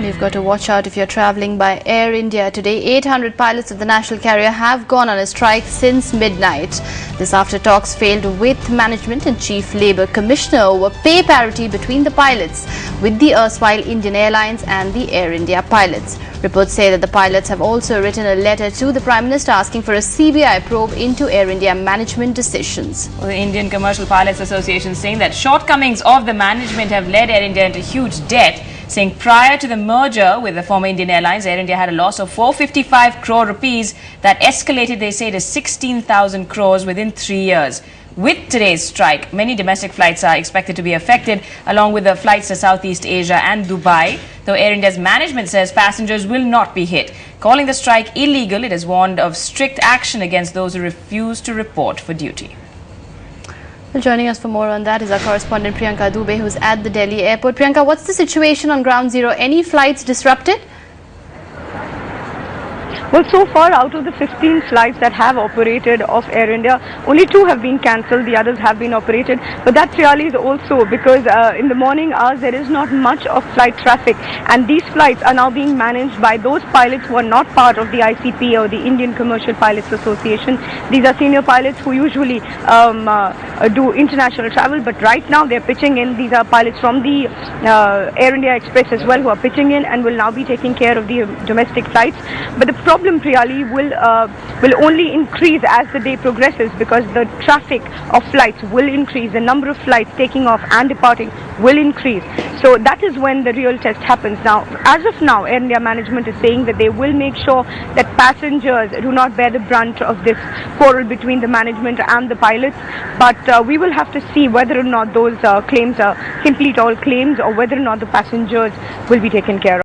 You've got to watch out if you're travelling by Air India today. 800 pilots of the national carrier have gone on a strike since midnight. This after talks failed with management and Chief Labour Commissioner over pay parity between the pilots with the erstwhile Indian Airlines and the Air India pilots. Reports say that the pilots have also written a letter to the Prime Minister asking for a CBI probe into Air India management decisions. Well, the Indian Commercial Pilots Association saying that shortcomings of the management have led Air India into huge debt, saying prior to the merger with the former Indian Airlines, Air India had a loss of 455 crore rupees that escalated, they say, to 16,000 crores within 3 years. With today's strike, many domestic flights are expected to be affected, along with the flights to Southeast Asia and Dubai, though Air India's management says passengers will not be hit. Calling the strike illegal, it has warned of strict action against those who refuse to report for duty. Well, joining us for more on that is our correspondent Priyanka Dubey, who's at the Delhi airport. Priyanka, what's the situation on Ground Zero? Any flights disrupted? Well, so far out of the 15 flights that have operated of Air India, only 2 have been cancelled, the others have been operated. But that really is also because in the morning hours there is not much of flight traffic, and these flights are now being managed by those pilots who are not part of the ICP or the Indian Commercial Pilots Association. These are senior pilots who usually do international travel, but right now they're pitching in. These are pilots from the Air India Express as well who are pitching in and will now be taking care of the domestic flights. But the problem really will only increase as the day progresses, because the traffic of flights will increase, the number of flights taking off and departing will increase. So that is when the real test happens. Now, as of now, Air India management is saying that they will make sure that passengers do not bear the brunt of this quarrel between the management and the pilots, but we will have to see whether or not those claims are complete all claims, or whether or not the passengers will be taken care of.